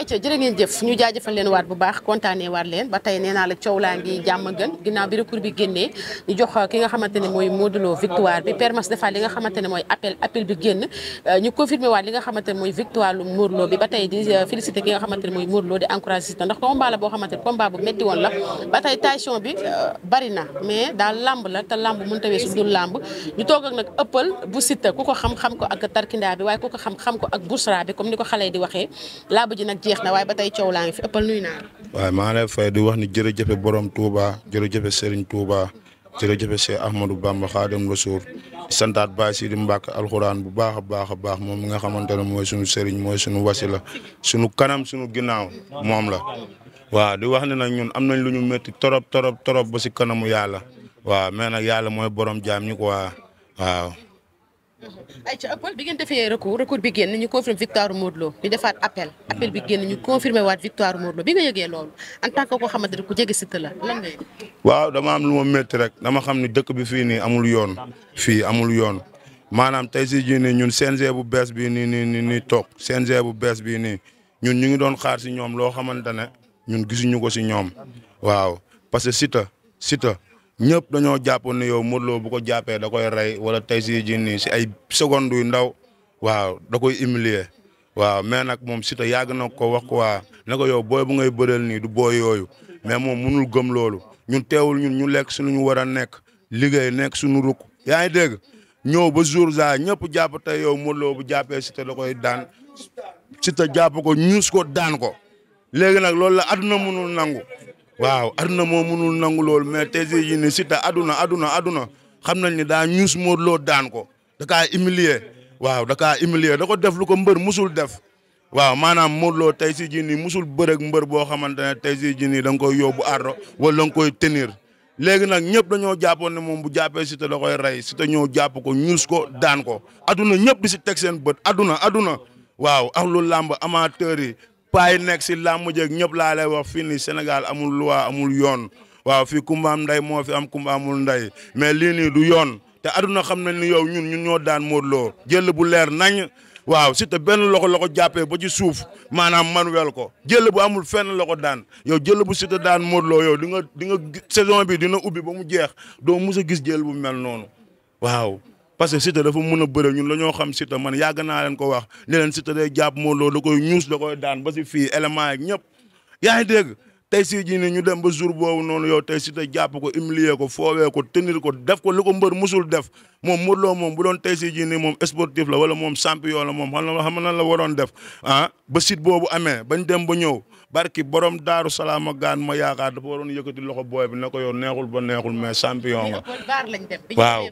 acca jërë ngeen jëf ñu jaajëfal leen waat bu baax kontaanee waat leen ba tey nee naa la coow laa ngi jàmm gën ginnaaw bi recours bi génnee ñu jox ki nga xamante ne mooy Modou Lo victoire bi Père Max defaat li nga xamante ne mooy appel bi génn ñu confirmé waat li nga xamante ne mooy victoire lu Modou Lo bi ba tey di félicité ki nga xamante ne mooy Modou Lo di encouragé Siteu ndax combat la boo xamante ne combat bu métti woon la ba tey tension bi bari na mais daal lamb la te lamb mënut a weesu dul lamb ñu toog ak nag ëppal bu Siteu ku ko xam ko ak tarkindaa bi waaye ku ko xam ko ak Bouchra bi comme ni ko xale yi di waxee lamb ji nag jeex na waaye ba tey coow laa ngi fi ëppal nuyu naa la. waaye maa ngi lay fay di wax ni jërëjëf borom Touba jërëjëf Serigne Touba jërëjëf Cheikh Ahmadou Bamba Khadim Rassoul santaat Baye Sidi Mbacke alxuraan bu baax a baax moom mi nga xamante ne mooy sunu Serigne mooy sunu wasila sunu kanam sunu ginnaaw moom la. waaw di wax ne nag ñun am nañ lu ñu métti torop ba si kanamu yàlla waaw mais nag yàlla mooy borom jaam ñi quoi waaw. ay ca ëppal bi ngeen defee recours bi génn ñu confirmer victoire Modou Lo ñu defaat appel bi génn ñu confirmer waat victoire Modou Lo bi nga yëgee loolu en tant que koo xamante ne ku jege Siteu la lan nga yëg. waaw dama am lu ma métti rek dama xam ni dëkk bi fii nii amul yoon fii amul yoon maanaam tey si jii nii ñun CNG bu bees bii nii toog CNG bu bees bii nii ñun ñu ngi doon xaar si ñoom loo xamante ne ñun gisuñu ko si ñoom waaw parce que Siteu ñëpp dañoo jàppoon ne yow Modou Lo bu ko jàppee da koy rey wala tey si jii nii si ay secondes yu ndaw waaw da koy humilier waaw mais nag moom Siteu yàgg na ko wax ko waa ne ko yow booy bu ngay bëreel nii du booy yooyu mais moom mënul gëm loolu ñun teewul ñun ñu lekk suñu ñu war a nekk liggéey nekk suñu rukk yaa ngi dégg ñëw ba jour za ñëpp jàpp tey yow Modou Lo bu jàppee Siteu da koy daan Siteu jàpp ko ñuus ko daan ko léegi nag loolu la aduna mënul nangu. waaw aduna moo mënul nangu loolu mais tey jii nii Siteu aduna xam nañ ni daa ñuus Modou Lo daan ko da kaa humilier waaw da kaa humilier da ko def lu ko mbër musul def waaw maanaam Modou Lo tey jii nii musul bërëg mbër boo xamante ne tey jii nii da nga koy yóbbu ardo wala da nga koy tenir léegi nag ñëpp dañoo jàppoon ne moom bu jàppee Siteu da koy rey Siteu ñëw jàpp ko ñuus ko daan ko aduna ñëpp di si teg seen bët aduna waaw ak lu làmb amateur yi paay nekk si làmb jeeg ñëpp laa lay wax fii nii Sénégal amul loi amul yoon waaw fii kumba am nday moo fi am kumba amul nday mais lii nii du yoon te aduna xam nañ ni yow ñun ñoo daan Modou Lo jël bu leer nañ waaw Siteu benn loxo la ko jàppee ba ci suuf maanaam manuel ko jël bu amul fenn la ko daan yow jël bu Siteu daan Modou Lo yow di nga saison bi dina ubbi ba mu jeex doo mus a gis jël bu mel noonu waaw. parce que Siteu dafa mën a bëre ñun dañoo xam Siteu man yàgg naa leen ko wax ne leen Siteu day jàpp Modou Lo da koy ñuus da koy daan ba si fii élément yi ñëpp yaa ngi dégg tey si jii ni ñu dem ba jour boobu noonu yow tey Siteu jàpp ko humilier ko foowee ko tenir ko def ko li ko mbër musul def moom Modou Lo moom bu doon tey si jii ni moom sportif la wala moom champion la moom xam na la waroon def ba sit boobu amee bañ dem ba ñëw barki borom Daaru Salaam ak gaan ma yaakaar dafa waroon yëkkati loxo booy bi ne ko yow neexul ba neexul mais champion nga waaw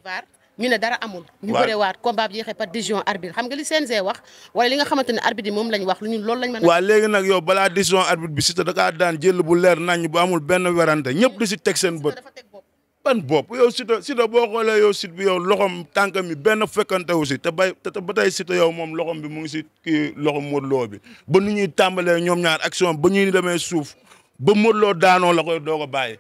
ñu ne dara amul. ñu bëre waat combat bi jeexee par décision arbitre xam nga li CNG wax wala li nga xamante ne arbitre yi moom lañ wax ñun loolu lañ mën a. waaw léegi nag yow balaa décision arbitre bi Siteu da kaa daan jël bu leer nañ bu amul benn werante ñëpp di si teg seen bët. ban bopp yow Siteu boo xoolee yow Siteu bi yow loxom tànk mi benn fekkante wu si te ba tey Siteu yow moom loxom bi mu ngi si kii loxom Modou Lo bi ba nu ñuy tàmbalee ñoom ñaar action ba ñuy demee suuf ba Modou Lo daanoo la koy doog a bàyyi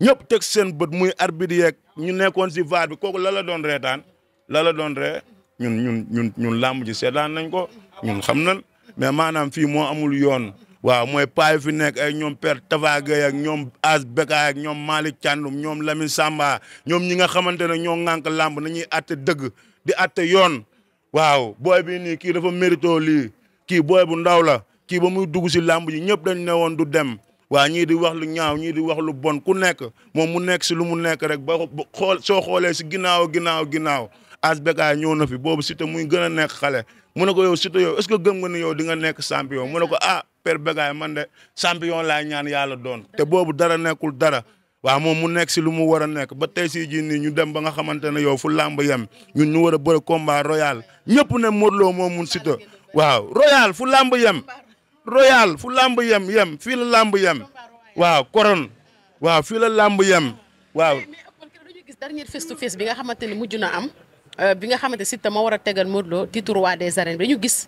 ñëpp teg seen bët muy arbitre yeeg ñu nekkoon si vaar bi kooku la doon reetaan la doon ree ñun làmb ji seetaan nañ ko ñun xam nañ mais maanaam fii moo amul yoon waaw mooy paay fi nekk ay ñoom Père Tafa Gueye ak ñoom As Bekaay ak ñoom Malick Thiandoum ñoom Lamine Samba ñoom ñi nga xamante ne ñoo ŋànk làmb nañuy atte dëgg di atte yoon waaw booy bi nii kii dafa mérito lii kii booy bu ndaw la kii ba muy dugg si làmb ji ñëpp dañ ne woon du dem waa ñii di wax lu ñaaw ñii di wax lu bon ku nekk moom mu nekk si lu mu nekk rek ba soo xoolee si ginnaaw As Bekaay ñëw na fi boobu Siteu muy gën a nekk xale mu ne ko yow Siteu yow est-ce que gëm nga ni yow di nga nekk champion mu ne ko Père Bekaay man de champion laa ñaan yàlla doon te boobu dara nekkul dara waaw moom mu nekk si lu mu war a nekk ba tey si jii nii ñu dem ba nga xamante ne yow fu làmb yem ñun ñu war a bëri combat royal ñëpp ne Modou Lo moom mun Siteu waaw royal fu làmb yem royal fu làmb yem fii la làmb yem waaw koron waaw fii la làmb yem waaw. mais dañu gis dernier face to face bi nga xamante ne mujj na am bi nga xamante Siteu moo war a tegal Modou Lo titre roi des arènes bi dañu gis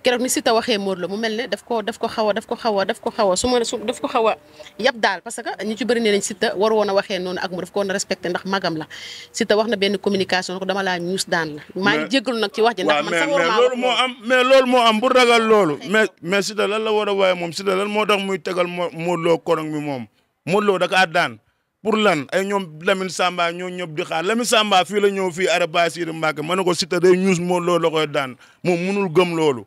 keroog ni Siteu waxee Modou Lo mu mel ne daf ko xaw a su ma daf ko xaw a yab daal parce que ñu ci bëri nee nañ Siteu war woon a waxee noonu ak mu daf ko woon a respecté ndax magam la Siteu wax na benn communication ko dama laa ñuus daan la maa ngi jéggalu nag ci wax ji ndax man sax war loolu moo am mais loolu moo am bu ragal loolu mais Siteu lan la war a waaye moom Siteu lan moo tax muy tegal Modou Lo korong bi moom Modou Lo da kaa daan pour lan ay ñoom Lamine Samba ñoo ñëpp di xaar Lamine Samba fii la ñëw fii araba Siri Mbacke ma ne ko Siteu day ñuus Modou Lo la koy daan moom munul gëm loolu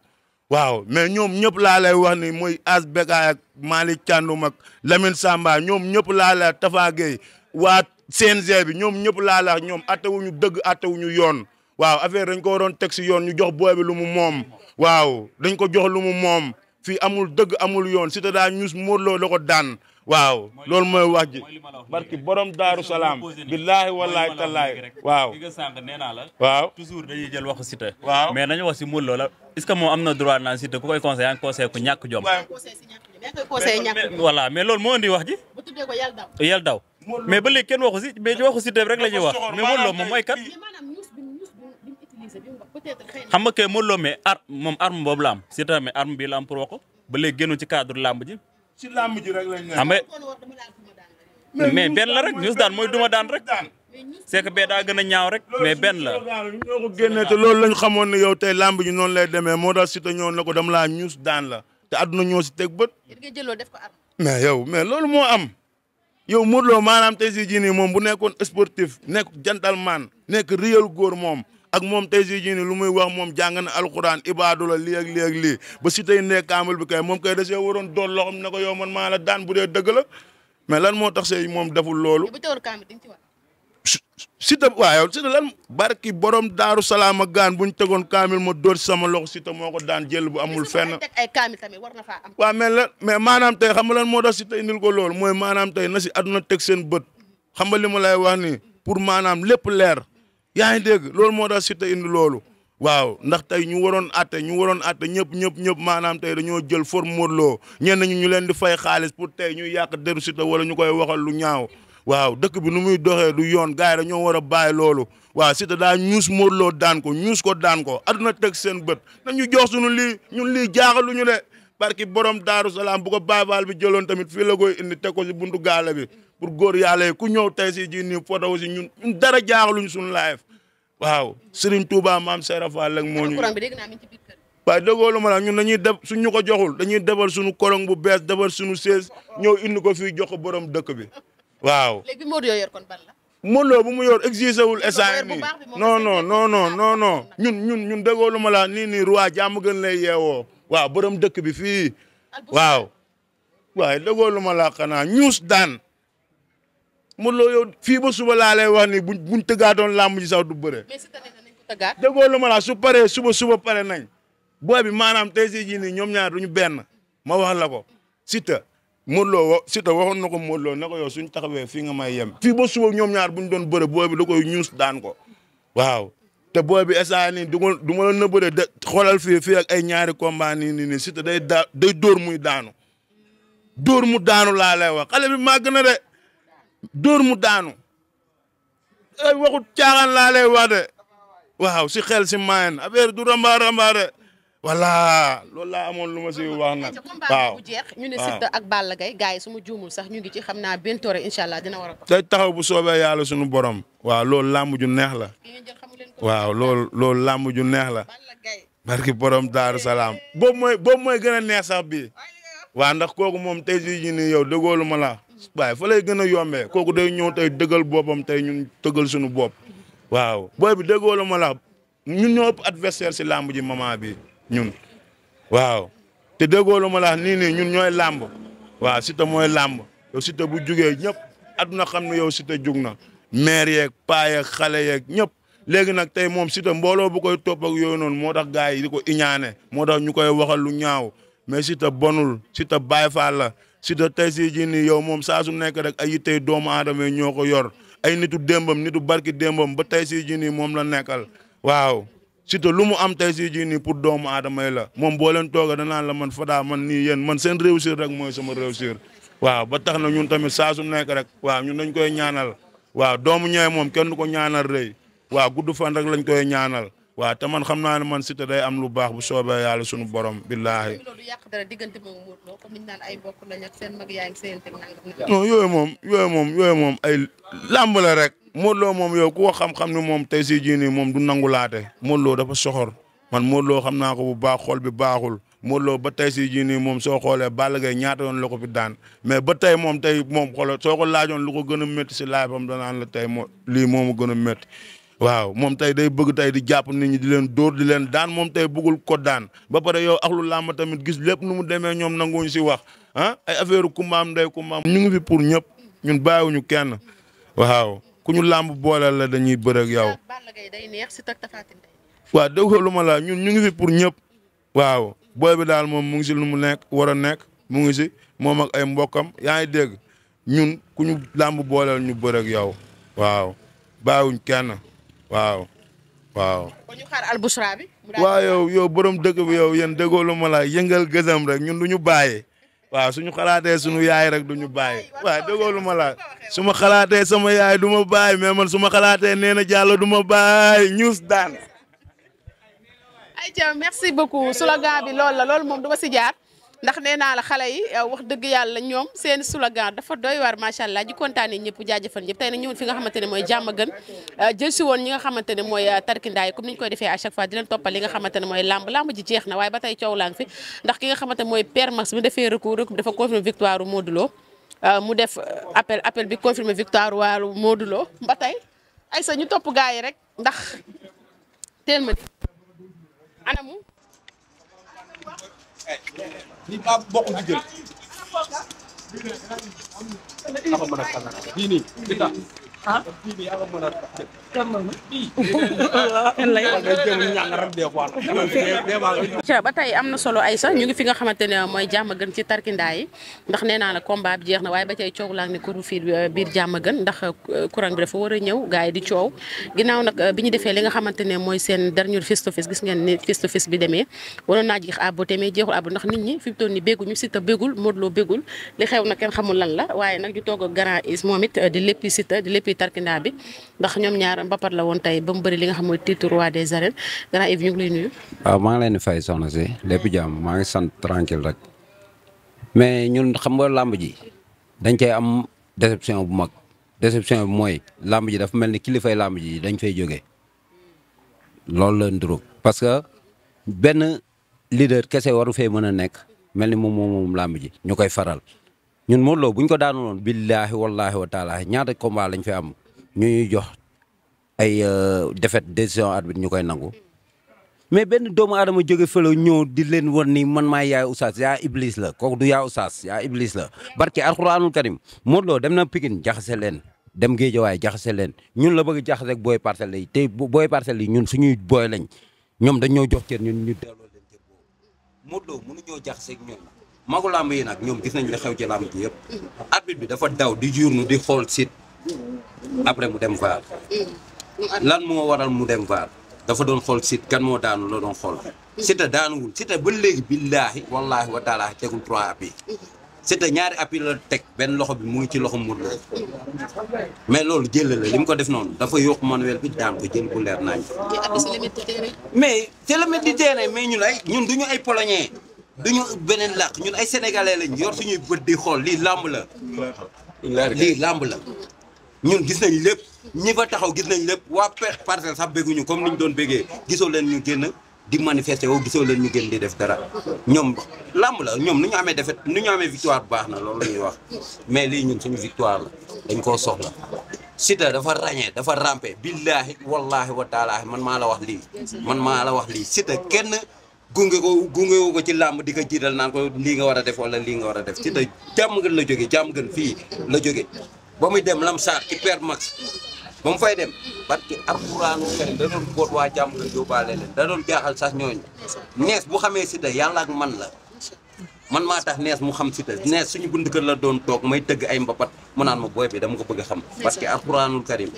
waaw mais ñoom ñëpp laa lay wax ni muy As Bekaay ak Malick Thiandoum ak Lamine Samba ñoom ñëpp laa lay Tafa Gueye waa CNG bi ñoom ñëpp laa lay ñoom attewuñu dëgg attewuñu yoon waaw affaire dañ ko waroon teg si yoon ñu jox booy bi lu mu moom waaw dañ ko jox lu mu moom fii amul dëgg amul yoon Siteu daa ñuus Modou Lo la ko daan waaw loolu mooy wax ji barki borom Daaru Salaam billaahi wallaahi tallaahi waaw li nga sànq nee naa la waaw toujours dañuy jël waxu Siteu waaw mais nañu wax si Modou Lo la est-ce que moom am na droit naan Siteu ku koy conseillé yaa ngi conseillé ku ñàkk jom voilà mais loolu moo indi wax ji yàlla daw mais ba léegi kenn waxu si mais waxu Siteu rek la ñuy wax mais Modou Lo moom mooy kat xam nga kay Modou Lo mais moom arme boobu la am Siteu mais arme bii la am pour wax ko ba léegi génnu ci cadre làmb ji si làmb ji rek lañ ne xam nga mais benn la rek ñuus daan mooy duma daan rek c'est que bee daa gën a ñaaw rek mais benn la ñoo ko génnee te loolu lañ xamoon ne yow tey làmb ji noonu lay demee moo tax Siteu ñëw na ko dama laa ñuus daan la te àdduna ñoo si teg bët mais yow mais loolu moo am yow Modou Lo maanaam tey si jii nii moom bu nekkoon sportif nekk gentleman nekk réel góor moom ak moom tey si jii nii lu muy wax moom jàng na alxuraan ibaadu la lii ak lii ak lii ba si tey nekk kaamil bi kay moom kay da see waroon doon loo xam ne ko yow man maa la daan bu dee dëgg la mais lan moo tax say moom deful loolu. Siteu waaw yow Siteu lan barki borom Daaru Salaam ak gaan bu ñu tegoon kaamil ma dóor sama loxo Siteu moo ko daan jël bu amul fenn. waaw mais maanaam tey xam nga lan moo tax Siteu indil ko loolu mooy maanaam tey na si àdduna teg seen bët xam nga li ma lay wax ni pour maanaam lépp leer. yaa ngi dégg loolu moo tax Siteu indi loolu waaw ndax tey ñu waroon atte ñëpp maanaam tey dañoo jël forme Modou Lo ñenn ñu leen di fay xaalis pour tey ñuy yàq deru Siteu wala ñu koy waxal lu ñaaw waaw dëkk bi nu muy doxee du yoon gars yi dañoo war a bàyyi loolu waaw Siteu daa ñuus Modou Lo daan ko adduna teg seen bët nañu jox suñu lii ñun lii jaaxaluñu de barki borom Daaru Salaam bu ko Baay Faal bi jëloon tamit fii la koy indi teg ko si buntu gaale bi pour góor yàlla yi ku ñëw tey si ji nii photo aussi ñun dara jaaxaluñu suñu live waaw Serigne Touba maam Serap Fall ak moo ñu. waaye déggoo lu ma la ñun dañuy def suñ ñu ko joxul dañuy defal suñu korong bu bees defal suñu sees ñëw indi ko fii jox ko borom dëkk bi waaw. léegi Modou Lo yor kon ban la. Modou Lo bu mu yor exigé wul essai nii non ñun déggoo lu ma la nii roi jàmm gën lay yeewoo waaw borom dëkk bi fii waaw waaye déggoo lu ma la xanaa ñuus daan. Modou Lo yow fii ba suba laa lay wax ni buñ tëggaatoon làmb ji sax du bëre. mais Siteu nee nañ ko tëggaat. déggoo lu ma la su paree suba pare nañ booy bi maanaam tey si jii nii ñoom ñaar duñu benn ma wax la ko Siteu Siteu waxoon na ko Modou Lo ne ko yow suñ taxawee fii nga may yem. fii ba suba ñoom ñaar buñ doon bëre booy bi da koy ñuus daan ko waaw te booy bi instant nii du ma la nëbbëre de xoolal fii ak ay ñaari combat nii Siteu day dóor muy daanu dóor mu daanu laa lay wax xale bi màgg na de. dóor mu daanu ay waxut caaxaan laa lay wax de waaw si xel si mayen affaire du ramba de voilà loolu laa amoon lu ma si wax nag waaw bu jeex ñu ne Siteu ak Balla Gaye gars yi su ma juumul sax ñu ngi ci xam naa bentoore incha allah dina war a ko day taxaw bu soobee yàlla suñu borom waaw loolu làmb ju neex la waaw loolu làmb ju neex la barki borom Daaru Salaam boobu mooy gën a neex sax bii waaw ndax kooku moom tey jii nii yow dëggoolu ma la waaye fa lay gën a yombee kooku day ñëw tey dëggal boppam tey ñun tëggal suñu bopp waaw booy bi déggoo la ma la ñun ñoo ëpp adversaire si làmb ji moment bi ñun waaw te déggoo la ma la nii ñun ñooy làmb waaw Siteu mooy làmb yow Siteu bu jugee ñëpp adduna xam ne yow Siteu jug na maire yeeg paa yeeg xale yeeg ñëpp léegi nag tey moom Siteu mbooloo bu koy topp ak yooyu noonu moo tax gars yi di ko iñaane moo tax ñu koy waxal lu ñaaw mais Siteu bonul Siteu Baay Faal la Siteu tey si jii nii yow moom saa su nekk rek ay yittey doomu aadama yi ñoo ko yor ay nitu démbam nitu barki démbam ba tey si jii nii moom la nekkal waaw Siteu lu mu am tey si jii nii pour doomu aadama yi la moom boo leen tooga danaan la man Fada man nii yéen man seen réussir rek mooy sama réussir waaw ba tax na ñun tamit saa su nekk rek waaw ñun dañ koy ñaanal waaw doomu ñooy moom kenn du ko ñaanal rëy waaw gudd fan rek lañ koy ñaanal waaw te man xam naa ne man Siteu day am lu baax bu soobee yàlla sunu borom billaahi. loolu yàq dara diggante moom Modou Lo comme ni ñu naan ay bokk lañ ak seen mag yaa ngi seen teg nangam. non yooyu moom ay làmb la rek. Modou Lo moom yow ku ko xam-xam ne moom tey si jii nii moom du nangu laate Modou Lo dafa soxor man Modou Lo xam naa ko bu baax xol bi baaxul Modou Lo ba tey si jii nii moom soo xoolee Balla Gaye ñaata yoon la ko fi daan mais ba tey moom xoolal soo ko laajoon lu ko gën a métti si laay fam danaan la tey lii moo ma gën a métti waaw moom tey day bëgg tey di jàpp nit ñi di leen dóor di leen daan moom tey bëggul ko daan ba pare yow ak lu làmb tamit gis lépp nu mu demee ñoom nanguwuñ si wax ah ay affaire kumbaam ndey kumbaam ñu ngi fi pour ñëpp ñun bàyyiwuñu kenn waaw ku ñu làmb booleel la dañuy bëre ak yow. Balla Gaye day neex si tak Tapha Tine day neex. waaw dégg lu ma la ñun ñu ngi fi pour ñëpp waaw booy bi daal moom mu ngi si lu mu nekk war a nekk mu ngi si moom ak ay mbokkam yaa ngi dégg ñun ku ñu làmb booleel ñu bëre ak yow waaw bàyyiwuñ kenn waaw. kon ñu xaar Albouchra bi. waaw yow borom dëkk bi yow yéen déggoo lu ma la yëngal gëzam rek ñun du ñu bàyyi. waaw suñu xalaatee suñu yaay rek du ñu bàyyi waaw déggoo lu ma la su ma xalaatee sama yaay du ma bàyyi mais man su ma xalaatee nee na Diallo du ma bàyyi ñuus daan. ayca merci beaucoup slogan bi loolu moom du ma si jaar ndax nee naa la xale yi wax dëgg yàlla ñoom seen slogan dafa doy waar macha allah ji kontaanee ñëpp jaajëfal ñëpp tey nag ñëwoon fi nga xamante ne mooy jàmm gën jël si woon ñi nga xamante ne mooy tarkindaay comme ni ñu koy defee à chaque fois di leen toppal li nga xamante ne mooy lamb ji jeex na waaye ba tey coow laa ngi fi ndax ki nga xamante ne mooy Père Max mu defee recours dafa confirmer victoire u Modou Lo mu def appel bi confirmer victoire waalu Modou Lo ba tey ay sa ñu topp gars yi rek ndax teel ma anamu ni ba bokk ci jël ako mën a kasara bii nii di tax bii nii ako mën a ba tey am na solo Aïssa ñu ngi fi nga xamante ne mooy jàmm gën ci tarkindaa yi ndax nee naa la combat bi jeex na waaye ba tey coow laa ngi ne kuru fii biir jàmm gën ndax courant bi dafa war a ñëw gars yi di coow ginnaaw nag bi ñu defee li nga xamante ne mooy seen dernier face to face gis ngeen ni face to face bi demee waroon naa jeex àbbu te mais jeexul àbbu ndax nit ñi fi mu toll nii bégguñu Siteu bégul Modou Lo bégul li xew na kenn xamul lan la waaye nag ñu toog ak grand is moom it di léppi Siteu di léppi tarkindaa bi ndax ñoom ñaar mbapat la woon tey ba mu bëri li nga xam mooy titre roi des arènes grand Yves ñu ngi lay nuyu. waaw maa ngi leen di fay soxna si lépp jàmm maa ngi sant tranquille rek mais ñun xam nga làmb ji dañ cay am déception bu mag déception bi mooy làmb ji dafa mel ni kilifay làmb ji dañ fay jógee loolu la nduru parce que benn leader kese waru fee mën a nekk mel ni moom làmb ji ñu koy faral ñun Modou Lo bu ñu ko daanoon billaahi wallaahi wa taala ñaata combat lañ fi am ñu ñuy jox ay défaite décision arbitre ñu koy nangu mais benn doomu aadama jóge fële ñëw di leen wan ni man maa yaay Oustaz yaa Iblis la kooku du yaa Oustaz yaa Iblis la barke alxuraanul karim Modou Lo dem na Pikine jaxase leen dem Géejawaay jaxase leen ñun la bëgg jaxase ak booy parcelles yi te booy parcelles yi ñun suñuy booy lañ ñoom dañ ñoo jox cër ñun ñu delloo leen cër boobu Modou Lo mënuñoo jaxase ak ñoom magu làmb yi nag ñoom gis nañ li xew ci làmb ji yëpp arbitre bi dafa daw di journu di xool sit après mu dem VAR lan moo waral mu dem VAR dafa doon xool Siteu kan moo daanu la doon xool Siteu daanuwul Siteu ba léegi billaahi wallaahi wa taala tegul 3 appuis Siteu ñaari appuis la teg benn loxo bi mu ngi ci loxo Modou Lo mais loolu jël la li mu ko def noonu dafa yokk manuel bi daan ko jël bu leer nañ mais c'est le maître du terrain mais ñun duñu ay polonais duñu beneen làkk ñun ay sénégalais lañ yor suñuy bët di xool lii làmb la lii làmb la ñun gis nañ lépp ñi fa taxaw gis nañ lépp waa parcelle sax bégguñu comme ni ñu doon béggee gisoo leen ñu génn di manifester woo gisoo leen ñu génn di def dara ñoom làmb la ñoom nu ñu amee défaite nu ñu amee victoire bu baax na loolu la ñuy wax mais lii ñun suñu victoire la dañ koo soxla Siteu dafa ràññee dafa rampe billaahi wallaahi wa taala man maa la wax lii Siteu kenn gunge ko ci làmb di ko jiital naan ko lii nga war a def wala lii nga war a def Siteu jàmm gën la jóge jàmm gën fii la jóge ba muy dem Lamsaar ci Père Max ba mu fay dem parce que alxuraanu karim da doon boot waa jàmm gën yóbbaale leen da doon jaaxal sax ñooñu nees bu xamee Siteu yàlla ak man la man maa tax nees mu xam Siteu nees suñu bunt kër la doon toog may tëgg ay mbapat mu naan ma booy bi dama ko bëgg a xam parce que alxuraanul karim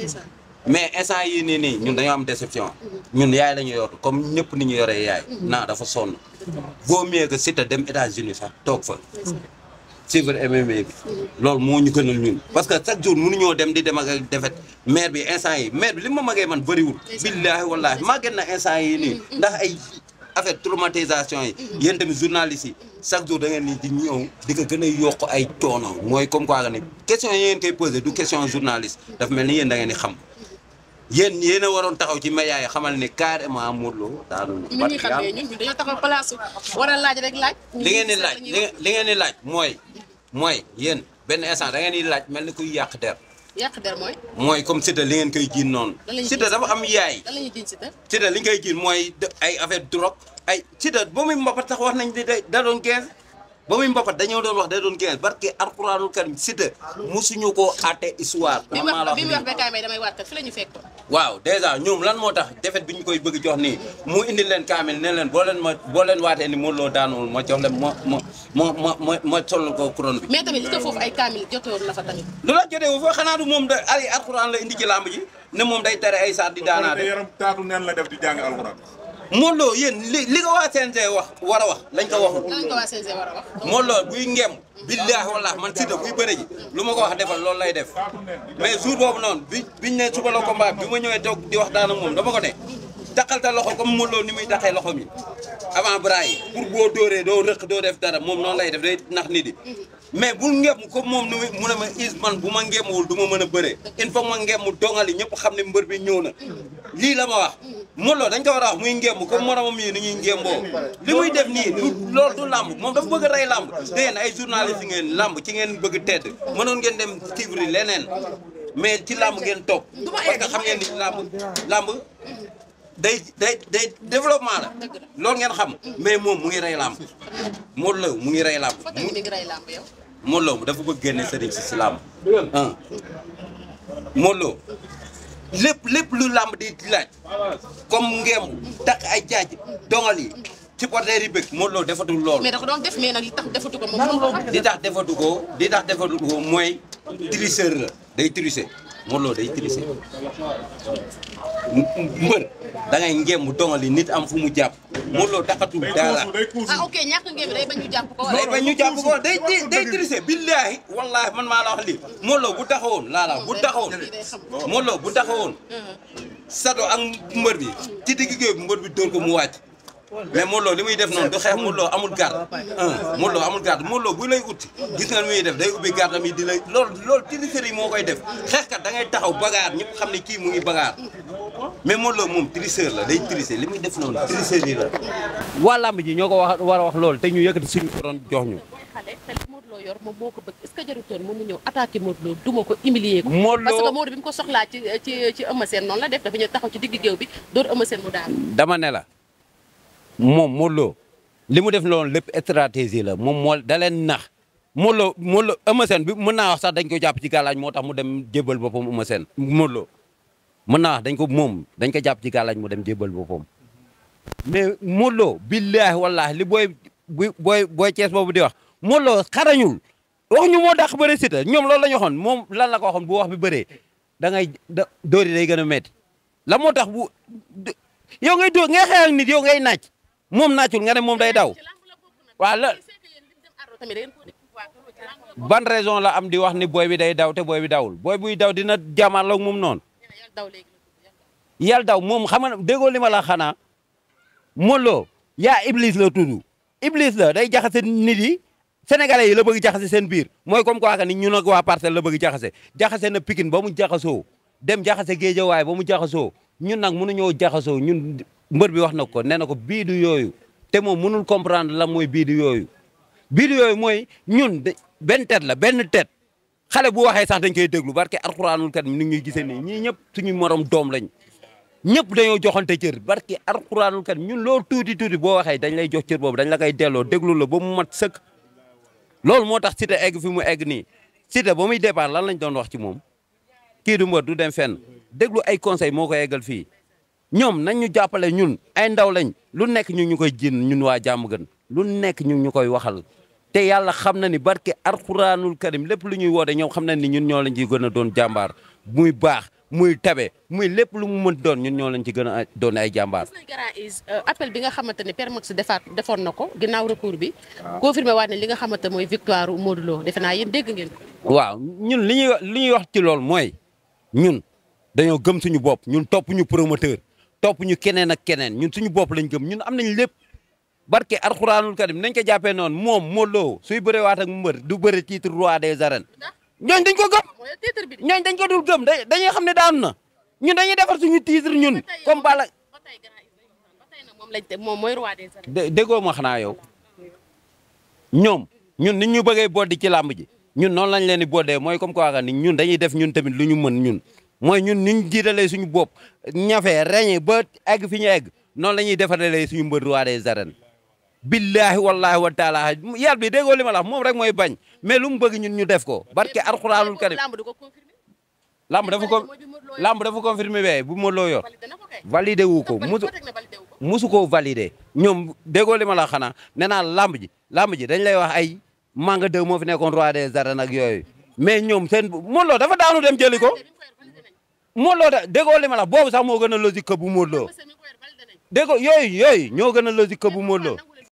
mais instant yii nii ñun dañoo am déception ñun yaay la ñu yor comme ñëpp ni ñu yoree yaay naa dafa sonn vaut mieux que Siteu dem États-Unis sax toog fa suivre MMA bi loolu moo ñu gënal ñun parce que chaque jour mënuñoo dem di dem ak defet maire bi instant yi maire bi li ma magee man bëriwul billaahi wallaahi màgget na instant yi nii ndax ay affaire traumatisation yi yéen tamit journalistes yi chaque jour da ngeen ni di ñëw di ko gën a yokk ay coono mooy comme quoi que ni question yi ngeen koy posé du question journaliste dafa mel ni yéen da ngeen di xam yéen a waroon taxaw ci média yi xamal ni carrément Modou Lo daanu ñun ñuy xam ne ñun dañoo taxaw place war a laaj rek laaj. li ngeen di laaj mooy yéen benn instant da ngeen di laaj mel ni kuy yàq der. yàq der mooy comme Siteu li ngeen koy jiin noonu. Siteu dafa am yaay. lan la ñuy jiin Siteu. Siteu li ñu koy jiin mooy ay affaire drogue ay Siteu ba muy mbapat sax wax nañ ni da doon 15. ba muy mbapat dañoo doon wax da doon 15 barke alxuraanul karim Siteu musuñu koo àtte histoire. bi mu wax Bécaye Mbaye damay waat kat fi la ñu fekk. waaw dèjà ñoom lan moo tax defet bi ñu koy bëgg jox nii mu indi leen kaamil ne leen boo leen waatee ni Modou Lo daanuwul ma jox leen ma solal ko couronne bi. mais tamit li ko foofu ay kaamil jotewoon na fa tamit. lu la jotee wu fa xanaa du moom da ay alxuraan la indi ci làmb ji ne moom day tere ay saat di daanaate. yaram taatu neen la def di jàng alxuraan. Modou Lo yéen li ko waa CNG war a wax lañ ko waxul. lañ ko waa CNG war a wax. Modou Lo buy ngeem billaahi wallaahi man Siteu buy bëre ji lu ma ko wax defal loolu lay def mais jour boobu noonu biñ ne suba la combat bi ma ñëwee toog di wax daana moom dama ko ne daqalta loxo comme Modou Lo ni muy daqee loxo mi avant bras yi pour boo dóoree doo rëq doo def dara moom noonu lay def day nax nit yi mais bul ngeem comme moom ni mu ne ma is man bu ma ngeemuwul du ma mën a bëree il faut ma ngeem mu dongali ñëpp xam ne mbër bi ñëw na lii la ma wax Modou Lo dañ ko war a wax muy ngeem comme moromam yi ni ñuy ngeemboo li muy def nii loolu du làmb moom dafa bëgg a rey làmb da ngeen ay journaliste ngeen làmb ci ngeen bëgg tedd mënoon ngeen dem suivre leneen mais ci làmb ngeen topp parce que xam ngeen ni làmb day développement la loolu ngeen xam mais moom mu ngi rey làmb Modou Lo mu ngi rey làmb Modou Lo dafa bëgg génne sëriñ si làmb Modou Lo lépp lu làmb di laaj comme ngeem takk ay jaaj dongal yi supporter yi bëgg Modou Lo defatul loolu. mais da ko doon def mais nag li tax defatu ko moom di tax defatu ko mooy tricheur la day tricher Modou Lo day tricher mbër da ngay ngeem mu dongal yi nit am fu mu jàpp Modou Lo taxatul dara. ah ok ñàkk ngeen day bañ ñu jàpp ko. day bañ ñu jàpp ko day tricher billaahi wallaahi man maa la wax lii Modou Lo bu taxawoon bu taxawoon Modou Lo bu taxawoon Sado ak mbër bi ci digg géew bi mbër bi dóor ko mu wàcc mais Modou Lo li muy def noonu du xeex Modou Lo amul garde Modou Lo amul garde Modou Lo bu lay utti gis nga muy def day ubbi gardam yi di lay loolu tricherie yi moo koy def xeexkat da ngay taxaw bagaar ñëpp xam ne kii mu ngi bagaar mais Modou Lo moom tricheur la day tricher li muy def noonu tricherie la. waa làmb ji ñoo ko war a wax loolu te ñu yëkkati suñu ko doon jox ñu. xale Modou Lo yor moom moo ko bëgg est-ce que jarutoon moom mu ñëw attaqué Modou Lo duma ko humilier ko. parce que Modou bi mu ko soxlaa ci Eumeu Sène noonu la def dafa ñëw taxaw ci digg géew bi door Eumeu Sène mu daal. dama ne la moom Modou Lo li mu def loolu lépp stratégie la moom moo da leen nax Modou Lo Eumeu Sène bi mën naa wax sax dañ ko jàpp ci gàllaaj moo tax mu dem jébbal boppam Eumeu Sène Modou Lo mën naa wax dañ ko jàpp ci gàllaaj mu dem jébbal boppam mais Modou Lo billaahi wallaahi li booy Cees boobu di wax Modou Lo xarañul wax ñu moo dàq bëre Siteu ñoom loolu la ñu waxoon moom lan la ko waxoon bu wax bi bëree da ngay dóori day gën a métti la moo tax bu yow ngay dóor ngay xeex ak nit yow ngay naaj moom naajul nga ne moom day daw waaw la ban raison la am di wax ni booy bi day daw te booy bi dawul booy buy daw dina jàmmarloog moom noonu yàlla daw moom xam nga déggoo li ma la xanaa Modou Lo yaa Iblis la tudd Iblis la day jaxase nit yi sénégalais yi la bëgg jaxase seen biir mooy comme quoi que ni ñun ak waa Parcelles la bëgg jaxase na Pikine ba mu jaxasoo dem jaxase Géejawaay ba mu jaxasoo ñun nag mënuñoo jaxasoo ñun mbër bi wax na ko nee na ko bii du yooyu te moom mënul comprendre la mooy bii du yooyu mooy ñun benn tet xale bu waxee sax dañ koy déglu barke alxuraanul kat ni ñuy gisee nii ñii ñëpp suñu morom doom lañ ñëpp dañoo joxante cër barke alxuraanul kat ñun loolu tuuti boo waxee dañ lay jox cër boobu dañ la koy delloo déglu la ba mu mat sëkk loolu moo tax Siteu egg fi mu egg nii Siteu ba muy départ lan lañ doon wax ci moom kii du mbër du dem fenn déglu ay conseil moo ko eggal fii ñoom nañ ñu jàppale ñun ay ndaw lañ lu nekk ñu koy jinn ñun waa jàmm gën lu nekk ñu koy waxal te yàlla xam na ni barke alxuraanul karim lépp lu ñuy woote ñoom xam na ni ñun ñoo lañ ciy gën a doon jàmbaar muy baax muy tabe muy lépp lu mu mën doon ñun ñoo lañ ci gën a doon ay jàmbaar. appel bi nga xamante ne Père Max defoon na ko ginnaaw recours bi. confirmé waat ne li nga xamante mooy victoire Modou Lo defe naa yéen dégg ngeen ko. waaw ñun li ñuy wax ci loolu mooy ñun dañoo gëm suñu bopp ñun topp ñu promoteur topp ñu keneen ak keneen ñun suñu bopp lañ gëm ñun am nañ lépp barke alxuraanul karim nañ ko jàppee noonu moom Modou Lo suy bëree waat ak mbër du bëri titre roi des arènes ñooñ dañ ko gëm ñooñ dañ ko dul gëm dañuy xam ne daanu na ñun dañuy defar suñu titre ñun comme bala moom mooy roi des arènes. déggoo ma xanaa yow ñoom ñun nit ñu bëggee boddi ci làmb ji ñun noonu lañ leen di boddee mooy comme quoi ni ñun dañuy def ñun tamit lu ñu mën ñun mooy ñun niñ jiitalee suñu bopp ñafee reñe ba egg fi ñu egg noonu la ñuy defalee suñu mbër roi des arènes billahi wallahi wa taala yàlla bi déggoo li ma la wax moom rek mooy bañ mais lu mu bëgg ñun ñu def ko barke alxuraanul karim lamb dafa confirmé bee bu Modou Lo yor validé wu ko musu koo validé ñoom déggoo li ma la xanaa nee naa lamb ji dañ lay wax ay Manga 2 moo fi nekkoon roi des arènes ak yooyu mais ñoom seen Modou Lo dafa daanu dem jëli ko Modou Lo déggoo li ma la boobu sax moo gën a logique que bu Modou Lo déggoo yooyu ñoo gën a logique que bu Modou Lo